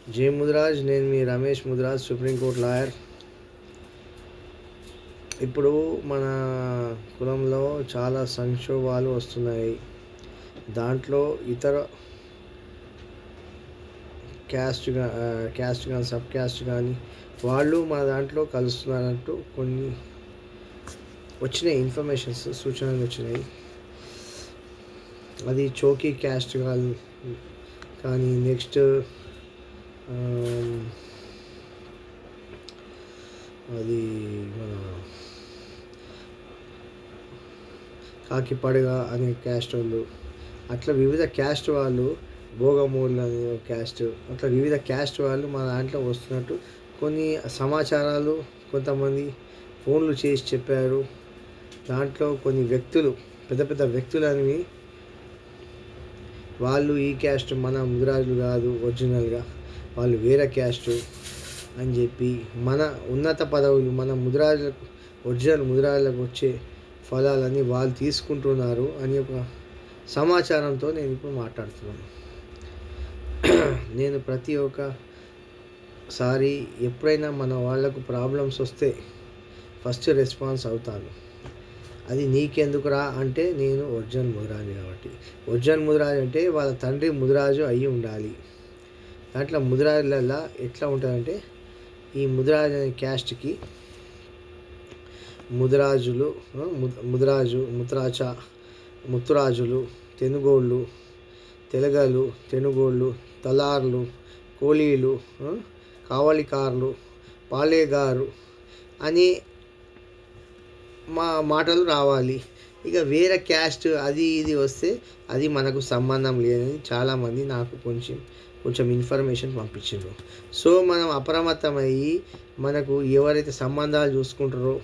జై ముదిరాజ్. నేను మీ Ramesh Mudiraj, supreme court lawyer. ఇప్పుడు మన కులంలో చాలా సంక్షోభాలు వస్తున్నాయి. దాంట్లో ఇతర క్యాస్ట్ కానీ సబ్ క్యాస్ట్ కానీ వాళ్ళు మన దాంట్లో కలుస్తున్నారంటూ కొన్ని వచ్చినాయి ఇన్ఫర్మేషన్స్, సూచనలు వచ్చినాయి. అది చోకీ క్యాస్ట్ కానీ నెక్స్ట్ అది మన కాకిపడగ అనే క్యాస్ట్ వాళ్ళు, అట్లా వివిధ క్యాస్ట్ వాళ్ళు, భోగమూళ్ళు అనే క్యాస్ట్, అట్లా వివిధ క్యాస్ట్ వాళ్ళు మన దాంట్లో వస్తున్నట్టు కొన్ని సమాచారాలు కొంతమంది ఫోన్లు చేసి చెప్పారు. దాంట్లో కొన్ని వ్యక్తులు, పెద్ద పెద్ద వ్యక్తులని, వాళ్ళు ఈ క్యాస్ట్ మన ముదిరాజులు కాదు, ఒరిజినల్గా వాళ్ళు వేరే క్యాస్ట్ అని చెప్పి మన ఉన్నత పదవులు, మన ముదిరాజులకు, ఒరిజినల్ ముదిరాజులకు వచ్చే ఫలాలని వాళ్ళు తీసుకుంటున్నారు అని ఒక సమాచారంతో నేను ఇప్పుడు మాట్లాడుతున్నాను. నేను ప్రతి ఒక్కసారి ఎప్పుడైనా మన వాళ్ళకు ప్రాబ్లమ్స్ వస్తే ఫస్ట్ రెస్పాన్స్ అవుతాను. అది నీకెందుకురా అంటే, నేను ఒరిజినల్ ముదిరాజు కాబట్టి. ఒరిజినల్ ముదిరాజు అంటే వాళ్ళ తండ్రి ముదిరాజు అయ్యి ఉండాలి. దాంట్లో ముదిరాజులలో ఎట్లా ఉంటుందంటే, ఈ ముదిరాజు అనే క్యాస్ట్కి ముదిరాజులు, ముత్తురాజులు, తెనుగోళ్ళు, తెలగలు, తెనుగోళ్ళు, తలార్లు, కోలీలు, కావలికారులు, పాలేగారు అని మాటలు రావాలి. ఇక వేరే క్యాస్ట్ అది ఇది వస్తే అది మనకు సంబంధం లేదని చాలామంది నాకు కొంచెం ఇన్ఫర్మేషన్ పంపించారు. సో మనం అప్రమత్తమయ్యి మనకు ఎవరైతే సంబంధాలు చూసుకుంటారో,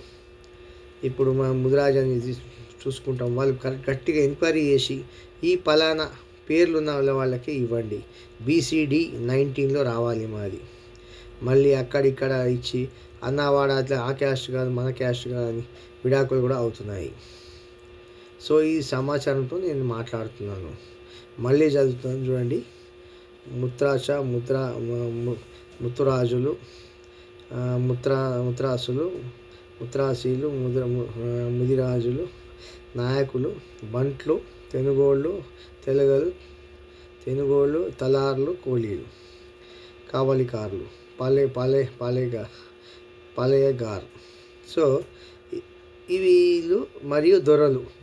ఇప్పుడు మనం ముదిరాజు అనేది చూసుకుంటాం, వాళ్ళు గట్టిగా ఎంక్వైరీ చేసి ఈ పలానా పేర్లున్న వాళ్ళకి ఇవ్వండి, BCD 19లో రావాలి మాది. మళ్ళీ అక్కడిక్కడ ఇచ్చి అన్నవాడ అట్లా ఆ క్యాస్ట్ కాదు మన క్యాస్ట్ కాదు అని విడాకులు కూడా అవుతున్నాయి. సో ఈ సమాచారంతో నేను మాట్లాడుతున్నాను. మళ్ళీ చదువుతున్నాను చూడండి. ముత్తురాజులు, ముత్రాసీలు, ముదిరాజులు, నాయకులు, బంట్లు, తెనుగోళ్ళు, తలార్లు, కోలీలు, కావలికారులు, పాలేయగారు. సో వీళ్ళు మరియు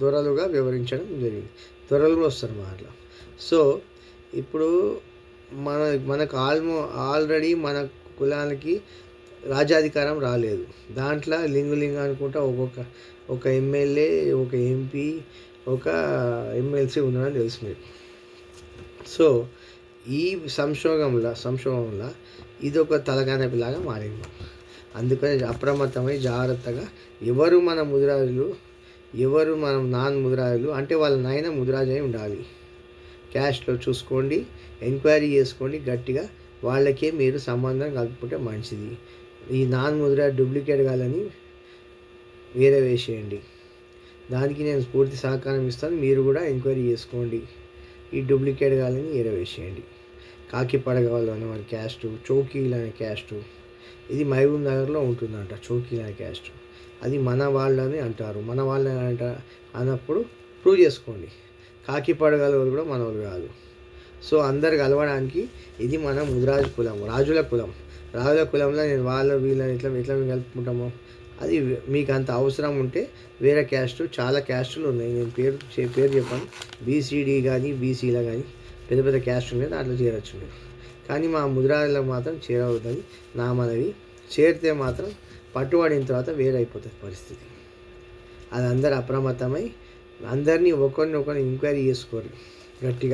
దొరలుగా వివరించడం జరిగింది. దొరలు కూడా వస్తారు మాటలు. సో ఇప్పుడు మనకు ఆల్రెడీ మన కులానికి రాజ్యాధికారం రాలేదు. దాంట్లో లింగు అనుకుంటా ఒక ఎమ్మెల్యే, ఒక MP, ఒక MLC ఉన్నారని తెలుసు మీకు. సో ఈ సంక్షోభంలో ఇది ఒక తలకానపిలాగా మారింది. అందుకని అప్రమత్తమై జాగ్రత్తగా ఎవరు మన ముదిరాజులు, ఎవరు మనం నాన్ ముదిరాజులు అంటే వాళ్ళ నాయన ముదిరాజు అయి ఉండాలి. క్యాస్ట్లో చూసుకోండి, ఎంక్వైరీ చేసుకోండి గట్టిగా. వాళ్ళకే మీరు సంబంధం కలుపుకుంటే మంచిది. ఈ నాన్ ముదిరాజు డూప్లికేట్ కాదని వేరే వేసేయండి. దానికి నేను పూర్తి సహకారం ఇస్తాను. మీరు కూడా ఎంక్వైరీ చేసుకోండి. ఈ డూప్లికేట్ కాలని వేరే వేసేయండి. కాకిపడగ వాళ్ళు అనే వాళ్ళ క్యాస్టు, చౌకీలు అనే క్యాస్టు, ఇది మహబూబ్ నగర్లో ఉంటుందంట. చౌకీలు అనే క్యాస్ట్ అది మన వాళ్ళని అంటారు. మన వాళ్ళని అన్నప్పుడు ప్రూవ్ చేసుకోండి. కాకిపడగల వాళ్ళు కూడా మన వాళ్ళు కాదు. సో అందరు కలవడానికి ఇది మన ముదిరాజు కులం, రాజుల కులంలో నేను వీళ్ళని ఎట్లా కలుపుకుంటామో అది మీకు అంత అవసరం ఉంటే వేరే క్యాస్ట్, చాలా క్యాస్టులు ఉన్నాయి. నేను పేరు చెప్పాను. BCD కానీ BCలో కానీ పెద్ద పెద్ద క్యాస్ట్ ఉన్నాయి, దాంట్లో చేరొచ్చు మీరు. కానీ మా ముదిరాజులో మాత్రం చేరవద్దని నా మనవి. చేరితే మాత్రం పట్టుబడిన తర్వాత వేరైపోతుంది పరిస్థితి. అది అందరు అప్రమత్తమై అందరినీ ఒకరిని ఎంక్వైరీ చేసుకోరు గట్టిగా.